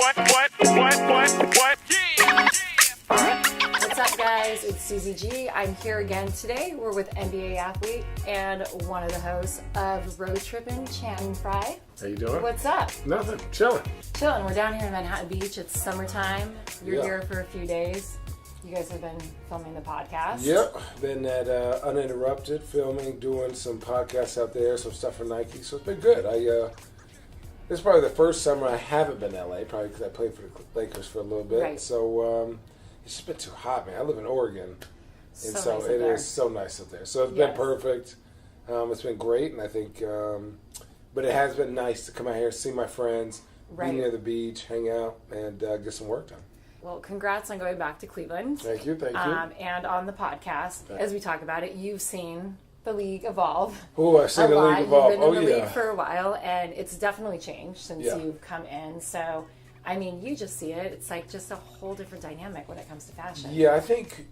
What's up, guys? It's Susie G. I'm here again today. We're with NBA athlete and one of the hosts of Road Trippin, Channing Frye. How you doing? What's up? Nothing. Chilling. Chilling. We're down here in Manhattan Beach. It's summertime. You're Yeah. here for a few days. You guys have been filming the podcast. Yep. Been at Uninterrupted, filming, doing some podcasts out there, some stuff for Nike. So it's been good. This is probably the first summer I haven't been to LA, probably because I played for the Lakers for a little bit. Right. So it's just been too hot, man. I live in Oregon, and So so nice up it there. is so nice up there. So it's Yes. been perfect. It's been great, and I think, but it has been nice to come out here, see my friends, Right. be near the beach, hang out, and get some work done. Well, congrats on going back to Cleveland. Thank you. And on the podcast, as we talk about it, you've seen the league evolve. Oh, I've seen the league evolve. You've been in the yeah. league for a while, and it's definitely changed since Yeah. you've come in. So, I mean, you just see it. It's like just a whole different dynamic when it comes to fashion. Yeah, I think,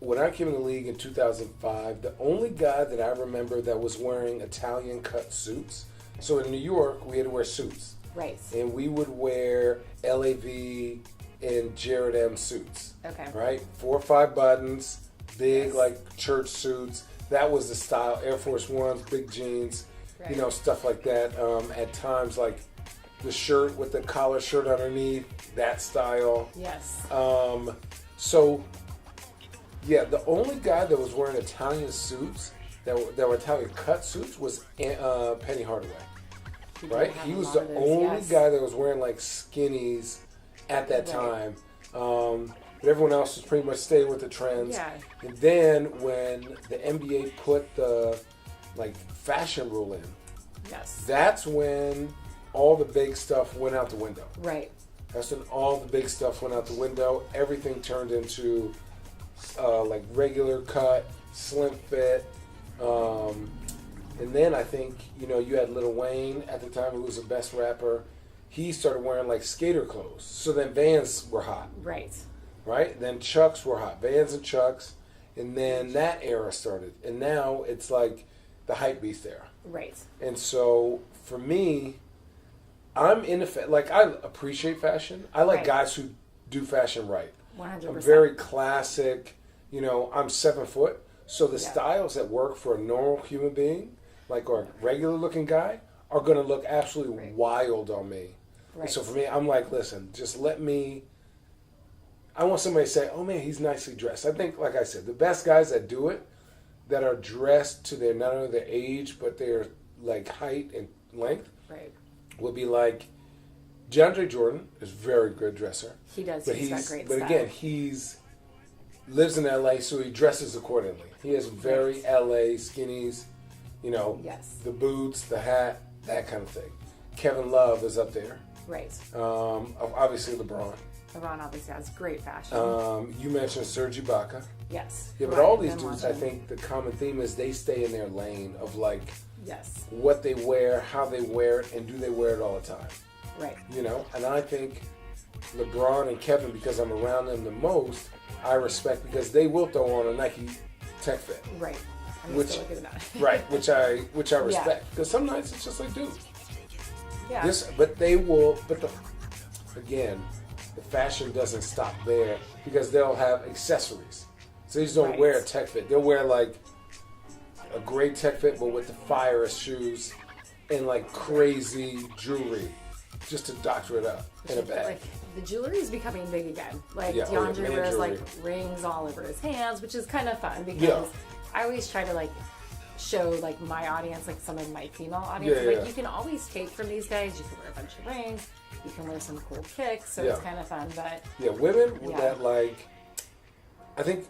when I came in the league in 2005, the only guy that I remember that was wearing Italian cut suits. So in New York, we had to wear suits. Right. And we would wear LAV and Jared M suits. Okay. Right? 4 or 5 buttons, big Yes. like church suits. That was the style. Air Force Ones, big jeans, Right. stuff like that. At times, like the shirt with the collar shirt underneath, that style. Yes. So, yeah, the only guy that was wearing Italian suits, that were Italian cut suits, was Penny Hardaway. You do Right? have He a was lot the of those, only yes. guy that was wearing like skinnies at that Right. time. But everyone else was pretty much staying with the trends. Yeah. And then when the NBA put the fashion rule in, Yes. that's when all the big stuff went out the window. Right. That's when all the big stuff went out the window. Everything turned into regular cut, slim fit. And then I think, you had Lil Wayne at the time, who was the best rapper. He started wearing like skater clothes. So then Vans were hot, Right. right? Then Chucks were hot. Vans and Chucks. And then that era started. And now it's like the hype beast era. Right. And so for me, I'm in I appreciate fashion. I like Right. guys who do fashion right. 100%. I'm very classic. I'm 7 foot. So the Yeah. styles that work for a normal human being, or a regular looking guy, are going to look absolutely Right. wild on me. Right. And so for me, I'm like, listen, just let me. I want somebody to say, oh man, he's nicely dressed. I think, like I said, the best guys that do it, that are dressed to their, not only their age, but their height and length, Right. would be like DeAndre Jordan is a very good dresser. He does. But He's got great but style. again, he's lives in LA, so he dresses accordingly. He has very LA skinnies, Yes. the boots, the hat, that kind of thing. Kevin Love is up there. Right. Obviously LeBron. LeBron obviously has great fashion. You mentioned Serge Ibaka. Yes. Yeah, but Right, all these been dudes, I watching. think the common theme is they stay in their lane of Yes. what they wear, how they wear it, and do they wear it all the time. Right. And I think LeBron and Kevin, because I'm around them the most, I respect because they will throw on a Nike Tech Fit. Right. I'm Which- still looking at that. Right, which I respect. Because some nights it's just like, dude, Yeah. again, the fashion doesn't stop there because they'll have accessories. So they just don't Right. wear a Tech Fit. They'll wear a great Tech Fit, but with the fire shoes and crazy jewelry, just to doctor it up in a bag. The jewelry is becoming big again. Yeah, DeAndre man wears jewelry. rings all over his hands, which is kind of fun because Yeah. I always try to show my audience, some of my female audience. Yeah. You can always take from these guys. You can wear a bunch of rings. You can wear some cool kicks. So it's Yeah. kind of fun. But Yeah, women with Yeah. that I think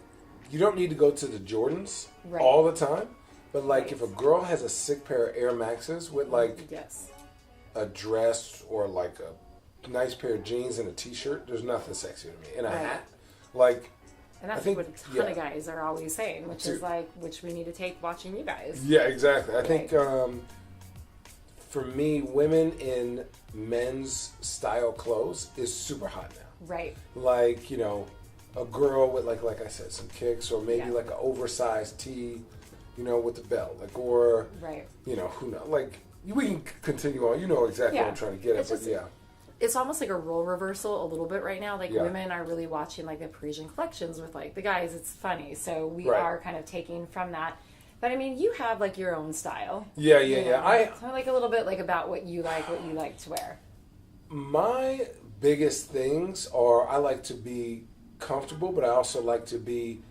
you don't need to go to the Jordans Right. all the time, but Right. if a girl has a sick pair of Air Maxes with yes. a dress or a nice pair of jeans and a t-shirt, there's nothing sexy to me. And a Right. hat. And that's think- what a ton yeah. of guys are always saying, which is which we need to take watching you guys. Yeah, exactly. I think Right. for me, women in men's style clothes is super hot now. Right. A girl with like I said, some kicks, or maybe Yeah. an oversized tee, with the belt, or Right. who knows? We can continue on. You know exactly what Yeah. I'm trying to get at, It's but just- yeah. it's almost like a role reversal a little bit right now. Like, Yeah. women are really watching, like, the Parisian collections with, like, the guys. It's funny. So we Right. are kind of taking from that. But, I mean, you have, like, your own style. Yeah. You know? So, like, a little bit, like, about what you like to wear. My biggest things are I like to be comfortable, but I also like to be,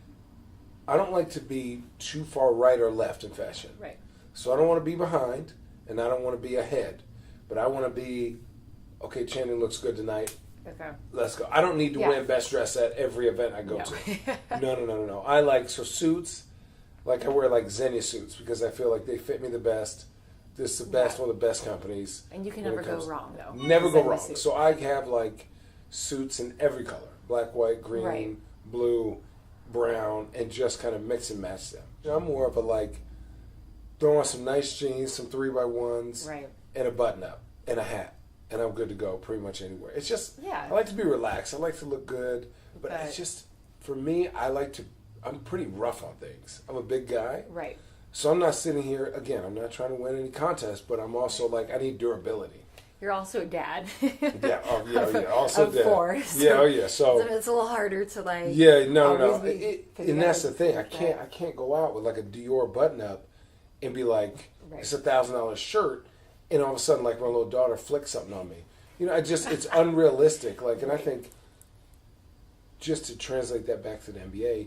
I don't like to be too far right or left in fashion. Right. So I don't want to be behind, and I don't want to be ahead. But I want to be, okay, Channing looks good tonight. Okay. Let's go. I don't need to Yeah. win best dress at every event I go No. to. No. I like, so suits, like I wear like Xenia suits because I feel like they fit me the best. This is the best, Yeah. one of the best companies. And you can when never it comes- go wrong, though. Never go Same wrong. with suits. So I have like suits in every color. Black, white, green, Right. blue, brown, and just kind of mix and match them. I'm more of a like, throw on some nice jeans, some 3x1s, Right. and a button up, and a hat. And I'm good to go pretty much anywhere. It's just, Yeah. I like to be relaxed. I like to look good. But But- it's just, for me, I'm pretty rough on things. I'm a big guy. Right. So I'm not sitting here, again, I'm not trying to win any contest, but I'm also like, I need durability. You're also a dad. Yeah, also of that. 4. Yeah. So it's a little harder to, like... yeah, no. always be put And that's the together thing. like I can't go out with like a Dior button up and be like, Right. it's $1,000 shirt, and all of a sudden, like my little daughter flicks something on me. You know, it's unrealistic. Like, and I think just to translate that back to the NBA,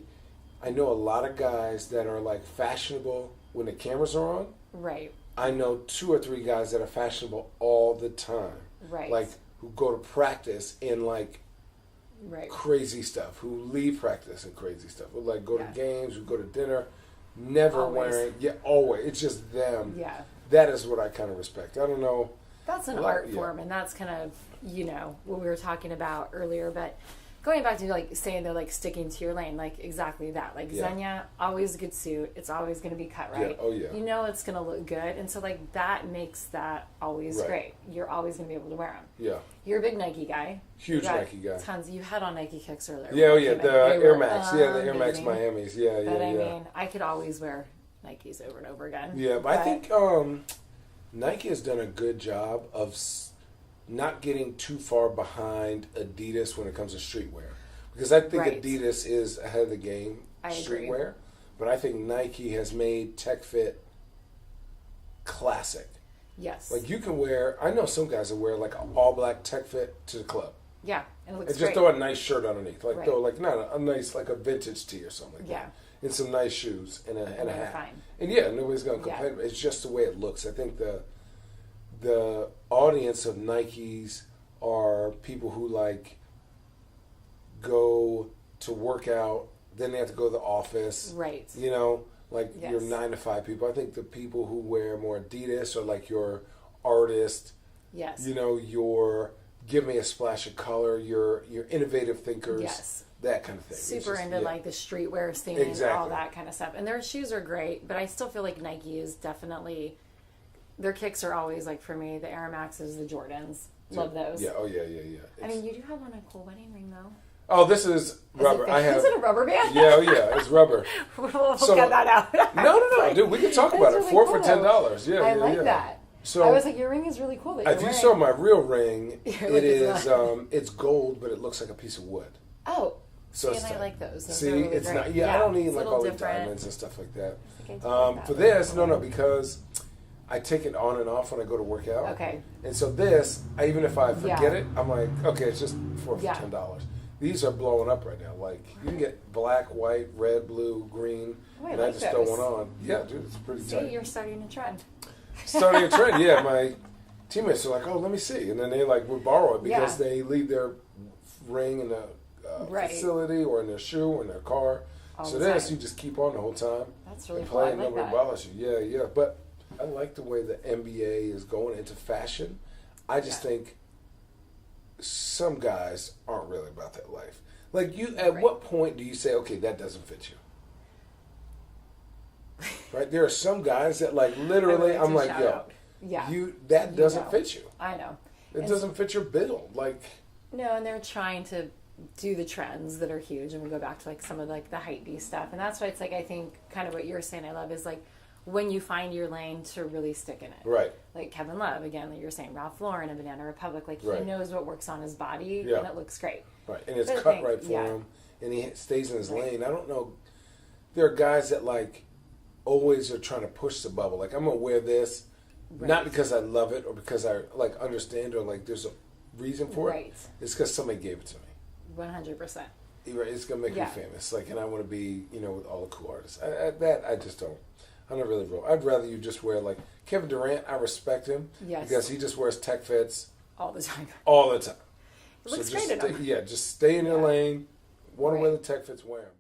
I know a lot of guys that are like fashionable when the cameras are on. Right. I know 2 or 3 guys that are fashionable all the time. Right. Like, who go to practice in like Right. crazy stuff, who leave practice and crazy stuff, who like go Yeah. to games, who go to dinner, never Always. wearing, always. It's just them. Yeah. That is what I kind of respect. I don't know. That's an Well, art yeah. form, and that's kind of, what we were talking about earlier. But going back to, like, saying they're, like, sticking to your lane, like, exactly that. Like, Yeah. Xenia, always a good suit. It's always going to be cut right. Yeah. Oh, yeah. You know it's going to look good. And so, like, that makes that always Right. great. You're always going to be able to wear them. Yeah. You're a big Nike guy. Huge You got Nike guy. Tons. You had on Nike kicks earlier. Yeah. Oh, when yeah. you The came in. They Air were Max. Yeah. The Air Max amazing. Miami's. Yeah. But Yeah. I Yeah. mean, I could always wear Nikes over and over again. Yeah. But I think Nike has done a good job of not getting too far behind Adidas when it comes to streetwear. Because I think Right. Adidas is ahead of the game, I agree. streetwear. But I think Nike has made Tech Fit classic. Yes. Like you can wear, I know some guys that wear like an all black Tech Fit to the club. yeah, and it looks And just great. throw a nice shirt underneath. Like Right. throw like not a nice like a vintage tee or something like Yeah. that. And some nice shoes and a they're hat. fine. And yeah, nobody's gonna complain. It's just the way it looks. I think the audience of Nikes are people who like go to work out, then they have to go to the office. Right. You know, like Yes. your 9 to 5 people. I think the people who wear more Adidas are like your artist, Yes. you know, your give me a splash of color, your innovative thinkers, Yes. that kind of thing. It's Super just- into yeah. like the streetwear scene and all Exactly. that kind of stuff. And their shoes are great, but I still feel like Nike is definitely their kicks are always like for me the Air Maxes, the Jordans. Love those. Yeah, oh yeah. I mean, you do have on a cool wedding ring though. Oh, this is rubber. I have. Is it a rubber band? Yeah, oh yeah, it's rubber. We'll So- cut that out. No, dude, we can talk about it. really 4 for cool. $10. Yeah, I yeah, like yeah. that. So I was like, your ring is really cool. That you're if you wearing. saw my real ring, You're it like, is it's it's gold, but it looks like a piece of wood. Oh, So see, it's and I tight. like those. Those See, are really it's great. not. Yeah, I don't need it's a like little all the different. diamonds and stuff like that. I think I do like that For one. this, no, because I take it on and off when I go to work out. Okay. And so this, even if I forget Yeah. it, I'm like, okay, it's just for Yeah. $10. These are blowing up right now. Like you can get black, white, red, blue, green, Oh, I and I like just throw those. one on. Yeah, dude, it's pretty See, tight. you're starting a trend. Starting a trend. Yeah, my teammates are like, oh, let me see, and then they like would borrow it because Yeah. they leave their ring in the Right. facility or in their shoe or in their car. All So the this time. you just keep on the whole time. That's really and cool. play I and like nobody that. bothers you. Yeah. But I like the way the NBA is going into fashion. I just think some guys aren't really about that life. Like you, at Right. what point do you say, okay, that doesn't fit you? Right? There are some guys that like literally, I'm like, yo, Yeah. that doesn't know. fit you. I know. It And doesn't fit your build. Like, No, and they're trying to do the trends that are huge, and we go back to like some of like the hype stuff, and that's why it's like I think kind of what you're saying I love is like when you find your lane to really stick in it. Right. Like Kevin Love, again, like you're saying, Ralph Lauren and Banana Republic, like he Right. knows what works on his body Yeah. and it looks great. Right. And it's But I cut think- right for yeah. him, and he stays in his Right. lane. I don't know. There are guys that like always are trying to push the bubble. Like, I'm gonna wear this, Right. not because I love it or because I like understand or like there's a reason for Right. it. It's because somebody gave it to me. 100%. It's gonna make Yeah. me famous. Like, and I want to be, with all the cool artists. I just don't. I'm not really real. I'd rather you just wear like Kevin Durant. I respect him Yes. because he just wears tech fits All the time. all the time. It looks just great in stay, them. yeah, just stay in your Yeah. lane. Want to wear Right. the tech fits, wear them.